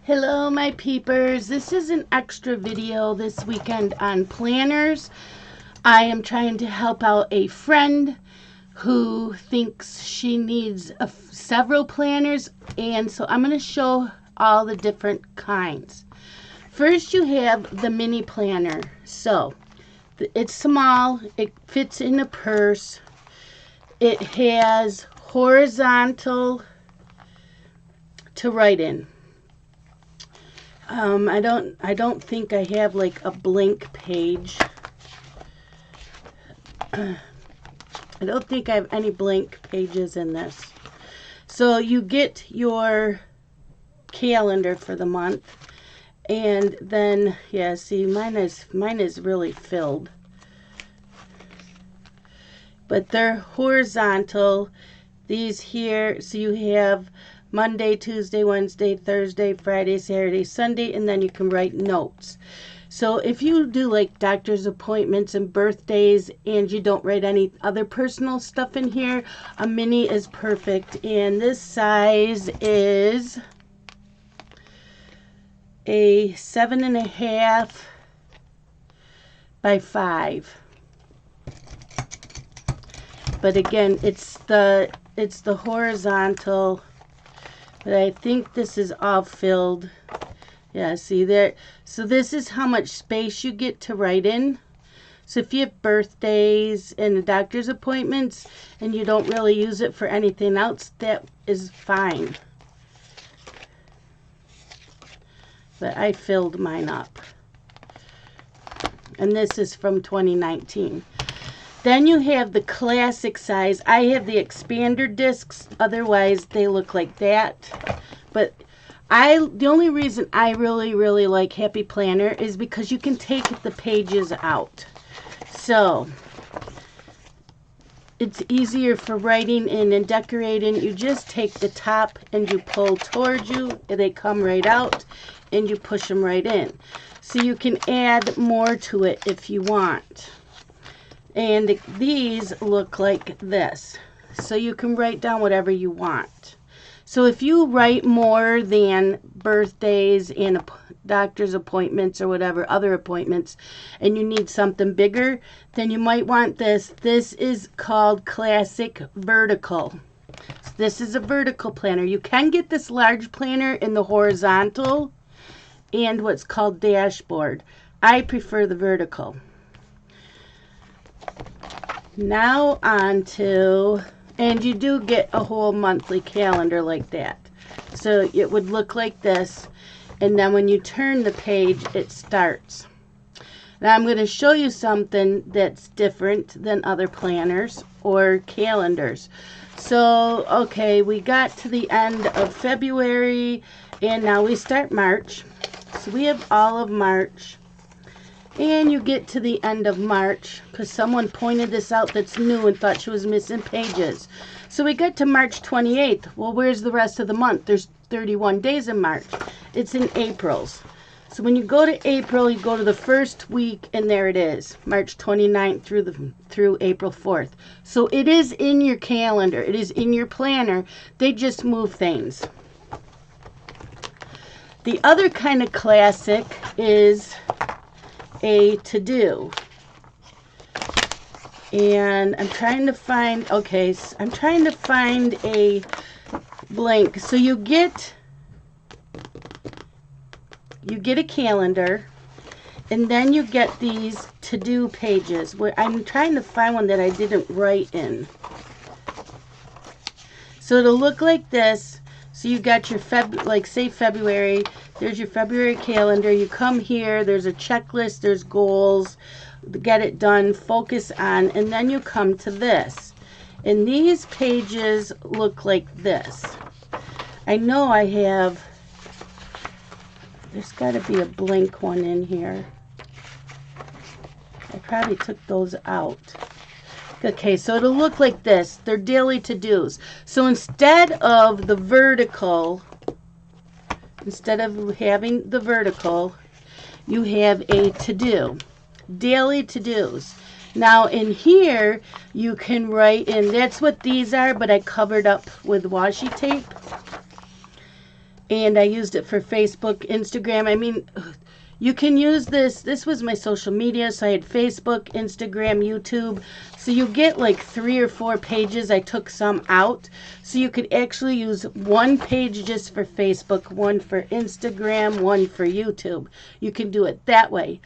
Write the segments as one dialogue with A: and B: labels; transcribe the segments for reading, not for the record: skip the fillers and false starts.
A: Hello my peepers, this is an extra video this weekend on planners. I am trying to help out a friend who thinks she needs several planners, and so I'm going to show all the different kinds. First you have the mini planner. So it's small, it fits in a purse, it has horizontal to write in. I don't think I have like a blank page. I don't think I have any blank pages in this. So you get your calendar for the month, and then yeah, see, mine is really filled. But they're horizontal. These here, so you have Monday, Tuesday, Wednesday, Thursday, Friday, Saturday, Sunday, and then you can write notes. So if you do like doctor's appointments and birthdays and you don't write any other personal stuff in here, a mini is perfect. And this size is a 7.5 by 5. But again, it's the horizontal. But I think this is all filled. Yeah, see there. So this is how much space you get to write in. So if you have birthdays and doctor's appointments and you don't really use it for anything else, that is fine. But I filled mine up. And this is from 2019. Then you have the classic size. I have the expander discs, otherwise they look like that. But the only reason I really like Happy Planner is because you can take the pages out. So it's easier for writing and decorating. You just take the top and you pull towards you, and they come right out, and you push them right in. So you can add more to it if you want. And these look like this. So you can write down whatever you want. So if you write more than birthdays and doctor's appointments or whatever, other appointments, and you need something bigger, then you might want this. This is called Classic Vertical. So this is a vertical planner. You can get this large planner in the horizontal and what's called dashboard. I prefer the vertical. Now on to, and you do get a whole monthly calendar like that. So it would look like this, and then when you turn the page, it starts. Now I'm going to show you something that's different than other planners or calendars. So, okay, we got to the end of February, and now we start March. So we have all of March. And you get to the end of March, because someone pointed this out that's new and thought she was missing pages. So we get to March 28th. Well, where's the rest of the month? There's 31 days in March. It's in April's. So when you go to April, you go to the first week, and there it is, March 29th through April 4th. So it is in your calendar. It is in your planner. They just move things. The other kind of classic is a to-do, and I'm trying to find, okay, so I'm trying to find a blank. So you get a calendar, and then you get these to-do pages. Where I'm trying to find one that I didn't write in. So it'll look like this. So you got your like say February, there's your February calendar. You come here, there's a checklist, there's goals, get it done, focus on, and then you come to this. And these pages look like this. I know I have, there's got to be a blank one in here. I probably took those out. Okay, so it'll look like this. They're daily to-dos. So instead of the vertical, instead of having the vertical, you have a to-do. Daily to-dos. Now in here, you can write in, that's what these are, but I covered up with washi tape. and I used it for Facebook, Instagram. I mean, you can use this. This was my social media, so I had Facebook, Instagram, YouTube. So you get like 3 or 4 pages. I took some out. So you could actually use one page just for Facebook, one for Instagram, one for YouTube. You can do it that way.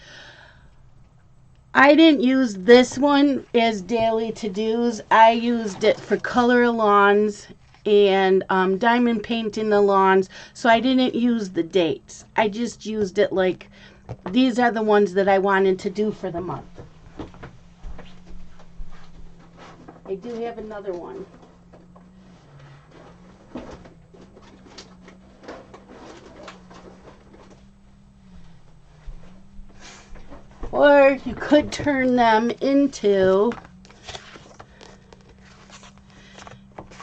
A: I didn't use this one as daily to-dos. I used it for color lawns and diamond painting the lawns. So I didn't use the dates. I just used it like, these are the ones that I wanted to do for the month. I do have another one. Or you could turn them into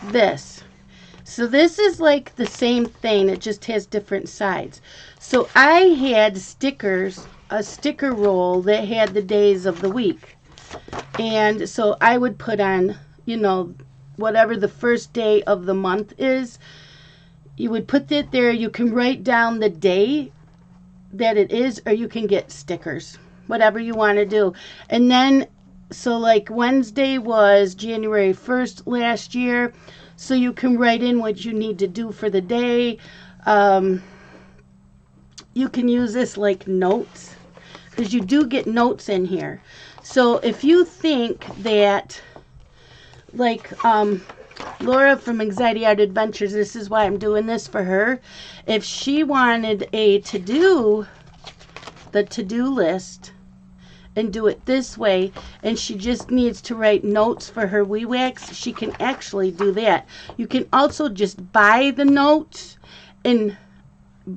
A: this. So this is like the same thing, it just has different sides. So I had stickers, a sticker roll that had the days of the week. And so I would put on, you know, whatever the first day of the month is, you would put it there. You can write down the day that it is, or you can get stickers, whatever you want to do. And then, so like Wednesday was January 1st last year, so you can write in what you need to do for the day. You can use this like notes, because you do get notes in here. So if you think that, like Laura from Anxiety Art Adventures, this is why I'm doing this for her. If she wanted a to-do, the to-do list, and do it this way, and she just needs to write notes for her Wee Wax, she can actually do that. You can also just buy the notes, and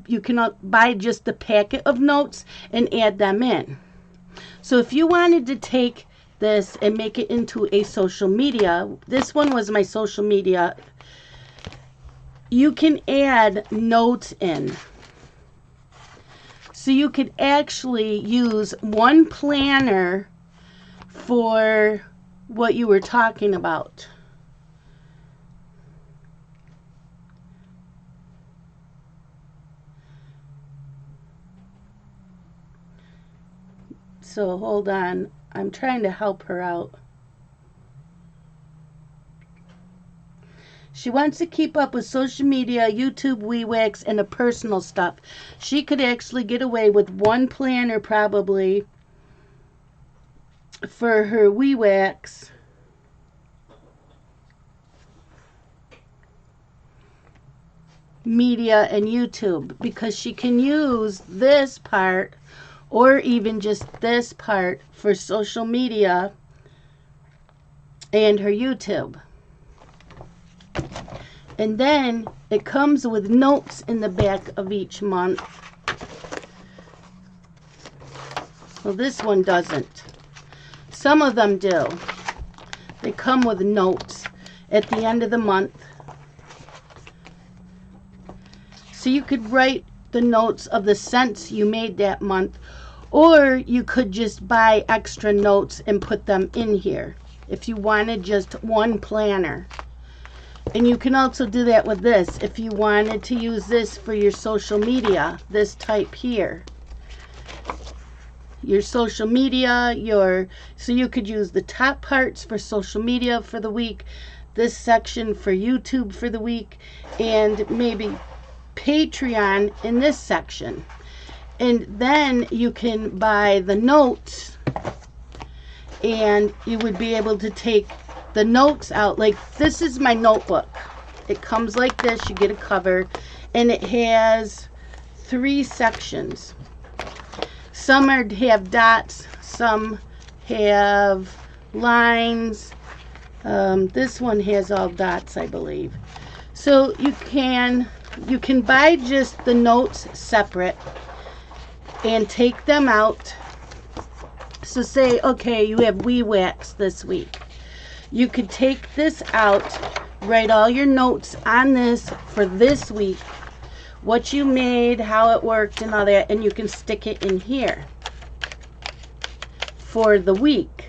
A: you can buy just the packet of notes and add them in. So if you wanted to take this and make it into a social media, this one was my social media, you can add notes in. So you could actually use one planner for what you were talking about. So hold on, I'm trying to help her out. She wants to keep up with social media, YouTube, Wee Wax, and the personal stuff. She could actually get away with one planner probably for her Wee Wax. Media and YouTube, because she can use this part or even just this part for social media and her YouTube. And then it comes with notes in the back of each month. Well, this one doesn't. Some of them do. They come with notes at the end of the month. So you could write the notes of the scents you made that month, or you could just buy extra notes and put them in here if you wanted just one planner. And you can also do that with this if you wanted to use this for your social media, this type here. Your social media, so you could use the top parts for social media for the week, this section for YouTube for the week, and maybe Patreon in this section. And then you can buy the notes, and you would be able to take the notes out. Like this is my notebook. It comes like this. You get a cover, and it has 3 sections. Some have dots, some have lines. This one has all dots, I believe. So you can buy just the notes separate and take them out. So say, okay, you have Wee Wax this week. You could take this out, write all your notes on this for this week, what you made, how it worked, and all that, and you can stick it in here for the week.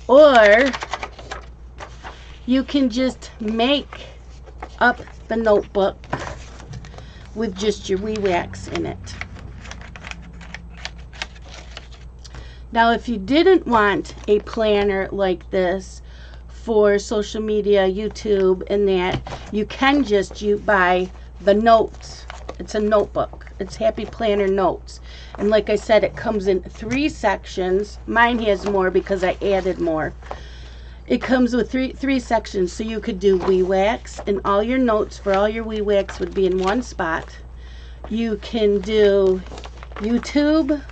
A: Or you can just make up the notebook with just your wee wax in it. Now, if you didn't want a planner like this for social media, YouTube, and that, you can just buy the notes. It's a notebook. It's Happy Planner Notes. And like I said, it comes in 3 sections. Mine has more because I added more. It comes with three sections, so you could do wee wax, and all your notes for all your wee wax would be in one spot. You can do YouTube,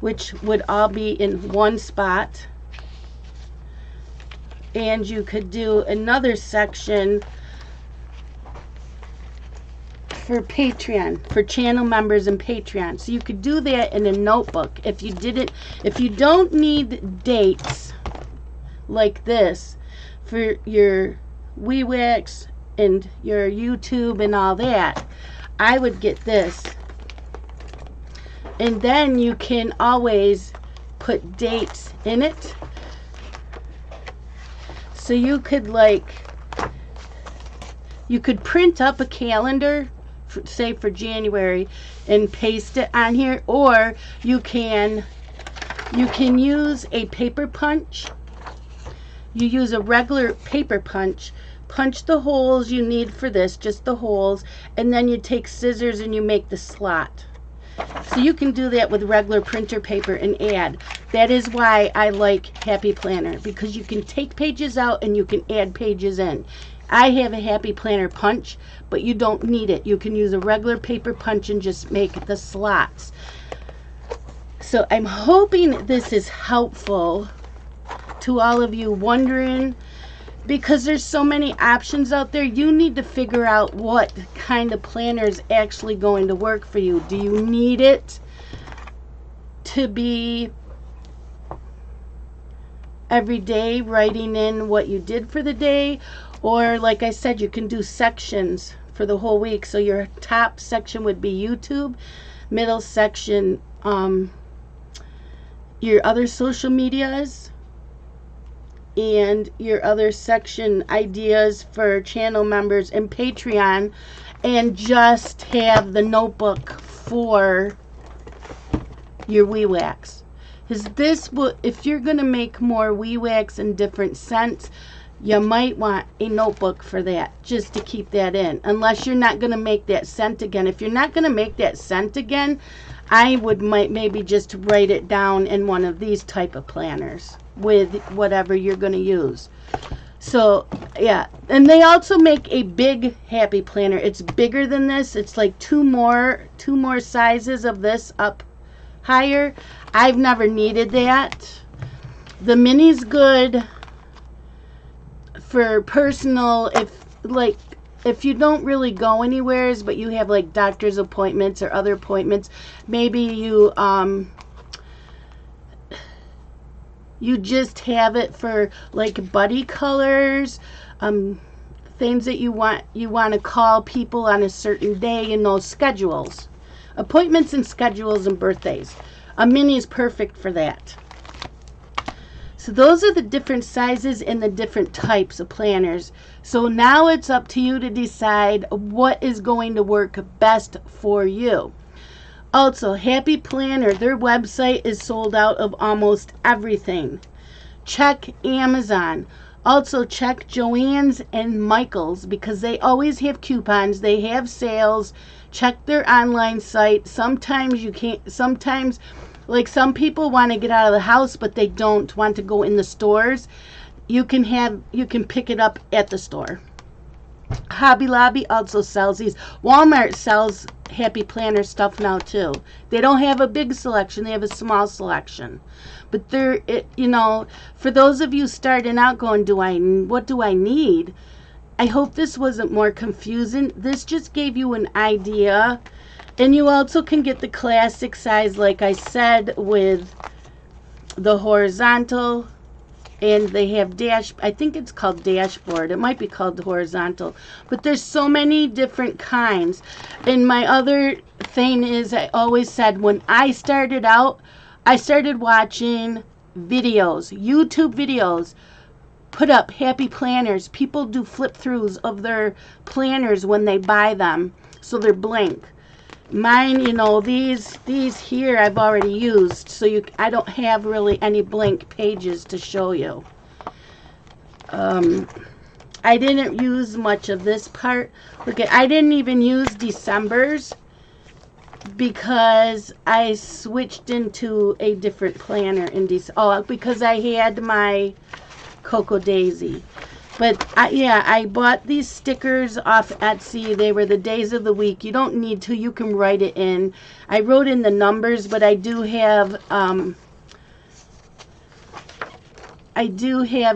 A: which would all be in one spot. And you could do another section for Patreon, for channel members and Patreon. So you could do that in a notebook. If you don't need dates like this for your wee wax and your YouTube and all that, I would get this. And then you can always put dates in it. So you could print up a calendar, say for January, and paste it on here, or you can use a paper punch. You use a regular paper punch, punch the holes you need for this, just the holes, and then you take scissors and you make the slot. So you can do that with regular printer paper and add. That is why I like Happy Planner, because you can take pages out and you can add pages in. I have a Happy Planner punch, but you don't need it. You can use a regular paper punch and just make the slots. So I'm hoping this is helpful to all of you wondering, because there's so many options out there. You need to figure out what kind of planner is actually going to work for you. Do you need it to be every day writing in what you did for the day? Or like I said, you can do sections for the whole week. So your top section would be YouTube, middle section your other social medias, and your other section ideas for channel members and Patreon, and just have the notebook for your wee wax. Because this will, if you're going to make more wee wax in different scents, you might want a notebook for that, just to keep that in, unless you're not going to make that scent again. If you're not going to make that scent again, I would maybe just write it down in one of these type of planners with whatever you're going to use. So yeah, and they also make a big Happy Planner. It's bigger than this. It's like two more sizes of this up higher. I've never needed that. The mini's good for personal, if you don't really go anywheres, but you have like doctor's appointments or other appointments, maybe you just have it for like buddy colors, things that you want to call people on a certain day, in those schedules, appointments and schedules and birthdays. A mini is perfect for that. So those are the different sizes and the different types of planners. So now it's up to you to decide what is going to work best for you. Also, Happy Planner, their website is sold out of almost everything. Check Amazon. Also check Joann's and Michael's, because they always have coupons. They have sales. Check their online site. Sometimes you can't, like some people want to get out of the house, but they don't want to go in the stores. You can pick it up at the store. Hobby Lobby also sells these. Walmart sells Happy Planner stuff now too. They don't have a big selection. They have a small selection. But for those of you starting out going, what do I need? I hope this wasn't more confusing. This just gave you an idea. And you also can get the classic size, like I said, with the horizontal, and they have I think it's called dashboard. It might be called the horizontal, but there's so many different kinds. And my other thing is, I always said, when I started out, I started watching videos, YouTube videos, put up happy planners. People do flip throughs of their planners when they buy them, so they're blank. Mine, you know, these here I've already used, so I don't have really any blank pages to show you. I didn't use much of this part. Look at, I didn't even use December's because I switched into a different planner in December. Oh, because I had my Cocoa Daisy. But yeah, I bought these stickers off Etsy. They were the days of the week. You don't need to. You can write it in. I wrote in the numbers, but I do have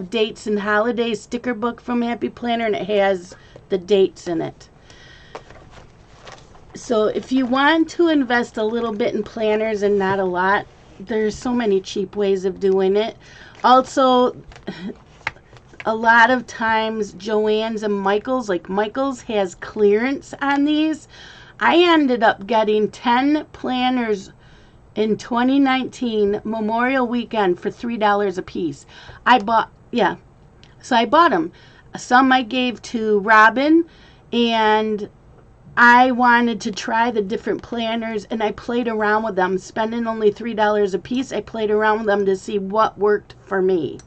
A: dates and holidays sticker book from Happy Planner, and it has the dates in it. So if you want to invest a little bit in planners and not a lot, there's so many cheap ways of doing it. Also, a lot of times Joann's and Michael's, like Michael's has clearance on these. I ended up getting 10 planners in 2019 Memorial Weekend for $3 a piece. I bought them. Some I gave to Robin, and I wanted to try the different planners, and I played around with them. Spending only $3 a piece, I played around with them to see what worked for me.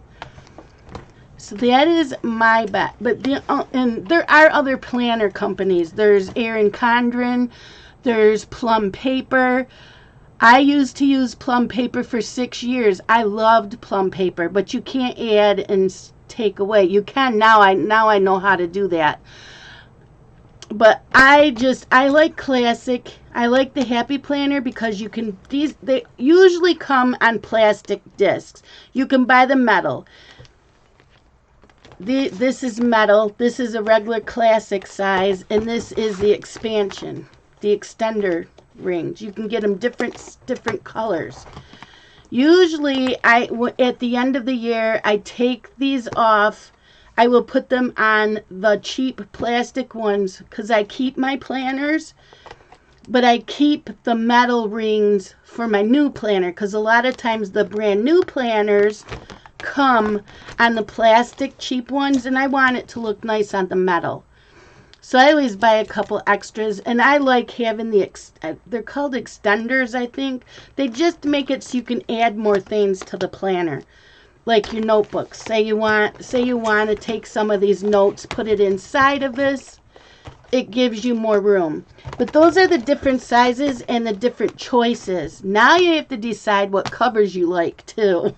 A: So that is my bet. But and there are other planner companies. There's Erin Condren. There's Plum Paper. I used to use Plum Paper for 6 years. I loved Plum Paper, but you can't add and take away. You can now. I know how to do that. But I like classic. I like the Happy Planner because you can, they usually come on plastic discs. You can buy the metal. This is metal. This is a regular classic size, and this is the expansion, the extender rings. You can get them different colors. Usually, at the end of the year, I take these off. I will put them on the cheap plastic ones because I keep my planners, but I keep the metal rings for my new planner because a lot of times the brand new planners come on the plastic cheap ones, and I want it to look nice on the metal. So I always buy a couple extras, and I like having they're called extenders, I think. They just make it so you can add more things to the planner. Like your notebooks. Say you want to take some of these notes, put it inside of this. It gives you more room. But those are the different sizes and the different choices. Now you have to decide what covers you like too.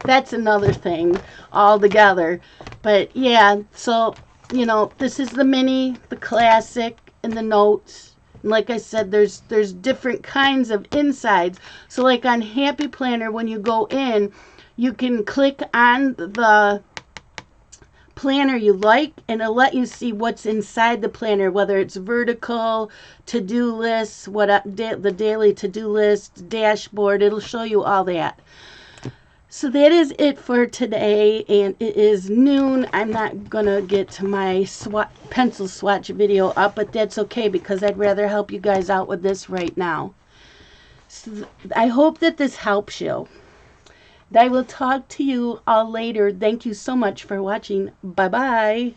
A: That's another thing altogether. But yeah, so you know, this is the mini, the classic, and the notes. And like I said, there's different kinds of insides. So like on Happy Planner, when you go in, you can click on the planner you like, and it'll let you see what's inside the planner, whether it's vertical, to-do lists, the daily to-do list, dashboard. It'll show you all that. So that is it for today, and it is noon. I'm not going to get my pencil swatch video up, but that's okay because I'd rather help you guys out with this right now. So I hope that this helps you. I will talk to you all later. Thank you so much for watching. Bye-bye.